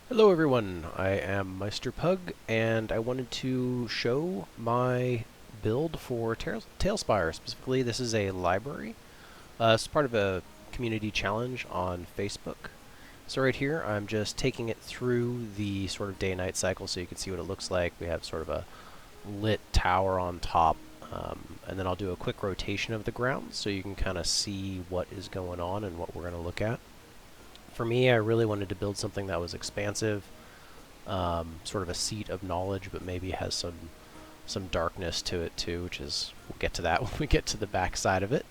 Hello everyone, I am Meisterpug, and I wanted to show my build for Tailspire. Specifically, this is a library. It's part of a community challenge on Facebook. So right here, I'm just taking it through the sort of day-night cycle so you can see what it looks like. We have sort of a lit tower on top, and then I'll do a quick rotation of the ground so you can kind of see what is going on and what we're going to look at. For me, I really wanted to build something that was expansive, sort of a seat of knowledge, but maybe has some darkness to it too, which is we'll get to that when we get to the back side of it.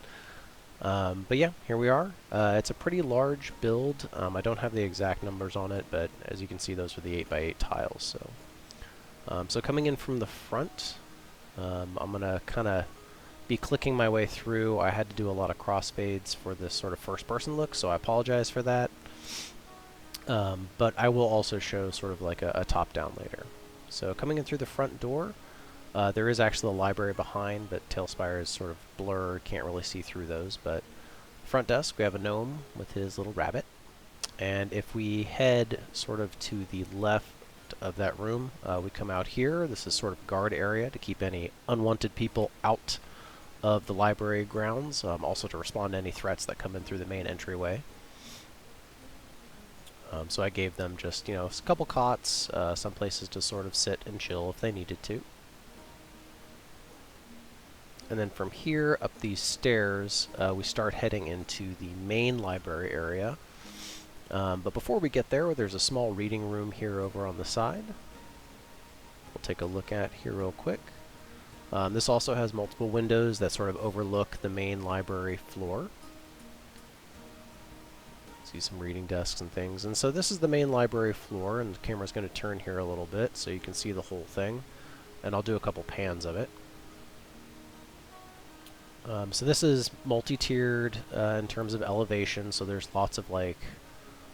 But yeah, here we are. It's a pretty large build. I don't have the exact numbers on it, but as you can see, those are the 8x8 tiles. So coming in from the front, I'm gonna kind of be clicking my way through. I had to do a lot of crossfades for this sort of first-person look, so I apologize for that. But I will also show sort of like a top-down later. So coming in through the front door, there is actually a library behind, but Tailspire is sort of blurred, can't really see through those. But front desk, we have a gnome with his little rabbit. And if we head sort of to the left of that room, we come out here. This is sort of guard area to keep any unwanted people out of the library grounds, also to respond to any threats that come in through the main entryway. So I gave them just, a couple cots, some places to sort of sit and chill if they needed to. And then from here up these stairs, we start heading into the main library area. But before we get there, there's a small reading room here over on the side. We'll take a look at here real quick. This also has multiple windows that sort of overlook the main library floor. See some reading desks and things. And so this is the main library floor, and the camera's going to turn here a little bit so you can see the whole thing. And I'll do a couple pans of it. So this is multi-tiered in terms of elevation, so there's lots of like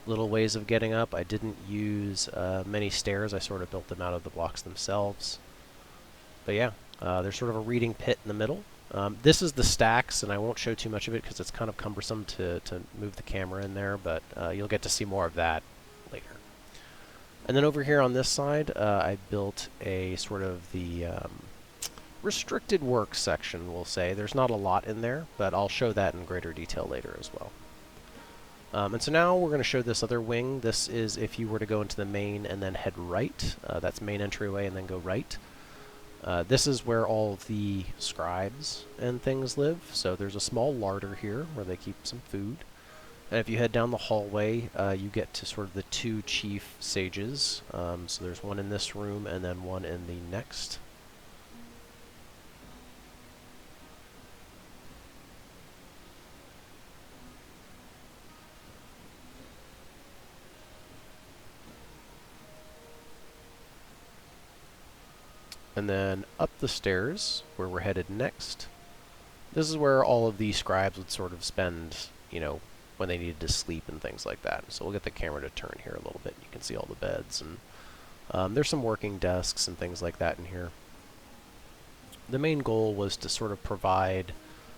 little ways of getting up. I didn't use many stairs. I sort of built them out of the blocks themselves. But yeah, there's sort of a reading pit in the middle. This is the stacks, and I won't show too much of it because it's kind of cumbersome to move the camera in there, but you'll get to see more of that later. And then over here on this side, I built a sort of the restricted work section, we'll say. There's not a lot in there, but I'll show that in greater detail later as well. And so now we're going to show this other wing. This is if you were to go into the main and then head right. That's main entryway and then go right. This is where all the scribes and things live. So there's a small larder here where they keep some food. And if you head down the hallway, you get to sort of the two chief sages. So there's one in this room and then one in the next. And then up the stairs, where we're headed next, this is where all of the scribes would sort of spend, when they needed to sleep and things like that. So we'll get the camera to turn here a little bit. You can see all the beds, and there's some working desks and things like that in here. The main goal was to sort of provide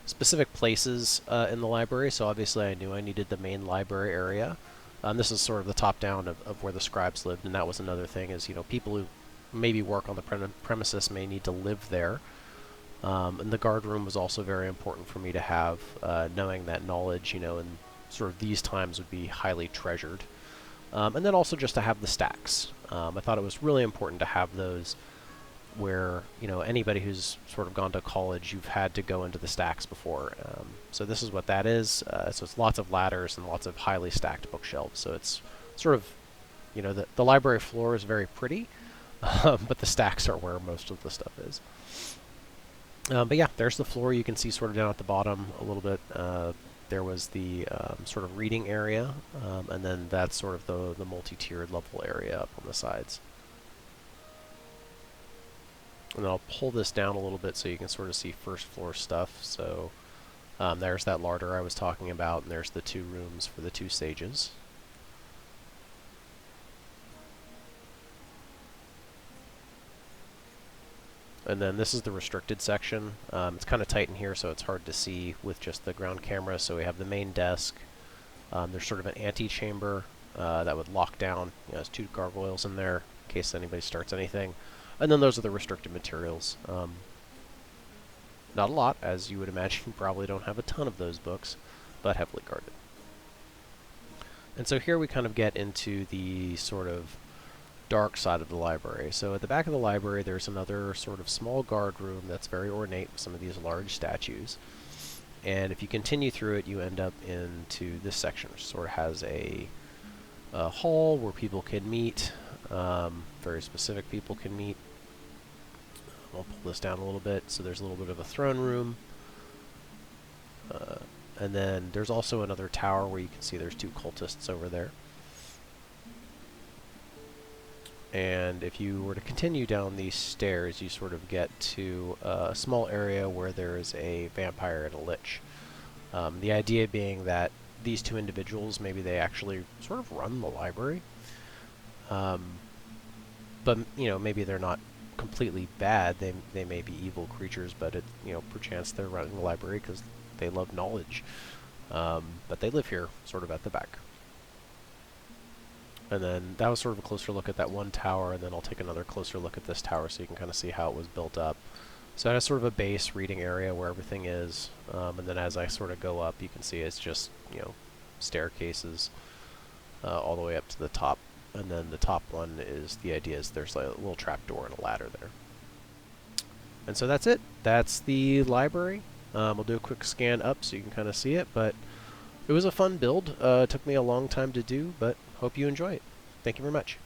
specific places in the library, so obviously I knew I needed the main library area. This is sort of the top-down of where the scribes lived, and that was another thing, is, people who maybe work on the premises may need to live there. And the guard room was also very important for me to have, knowing that knowledge, in sort of these times would be highly treasured. And then also just to have the stacks. I thought it was really important to have those where, anybody who's sort of gone to college, you've had to go into the stacks before. So this is what that is. So it's lots of ladders and lots of highly stacked bookshelves. So it's sort of, the library floor is very pretty. But the stacks are where most of the stuff is. But yeah, there's the floor. You can see sort of down at the bottom a little bit. There was the sort of reading area, and then that's sort of the multi-tiered level area up on the sides. And then I'll pull this down a little bit so you can sort of see first floor stuff. So there's that larder I was talking about, and there's the two rooms for the two sages. And then this is the restricted section. It's kind of tight in here, so it's hard to see with just the ground camera. So we have the main desk. There's sort of an antechamber that would lock down. There's 2 gargoyles in there in case anybody starts anything. And then those are the restricted materials. Not a lot, as you would imagine. You probably don't have a ton of those books, but heavily guarded. And so here we kind of get into the sort of dark side of the library. So at the back of the library, there's another sort of small guard room that's very ornate with some of these large statues. And if you continue through it, you end up into this section, which sort of has a hall where people can meet. Very specific people can meet. I'll pull this down a little bit. So there's a little bit of a throne room. And then there's also another tower where you can see there's 2 cultists over there. And if you were to continue down these stairs, you sort of get to a small area where there's a vampire and a lich. The idea being that these 2 individuals, maybe they actually sort of run the library. But, maybe they're not completely bad. They may be evil creatures, but perchance they're running the library because they love knowledge. But they live here, sort of at the back. And then that was sort of a closer look at that one tower, and then I'll take another closer look at this tower so you can kind of see how it was built up. So it has sort of a base reading area where everything is, and then as I sort of go up, you can see it's just, staircases all the way up to the top. And then the top one is, the idea is there's like a little trapdoor and a ladder there. And so that's it. That's the library. We'll do a quick scan up so you can kind of see it, but it was a fun build. It took me a long time to do, but hope you enjoy it. Thank you very much.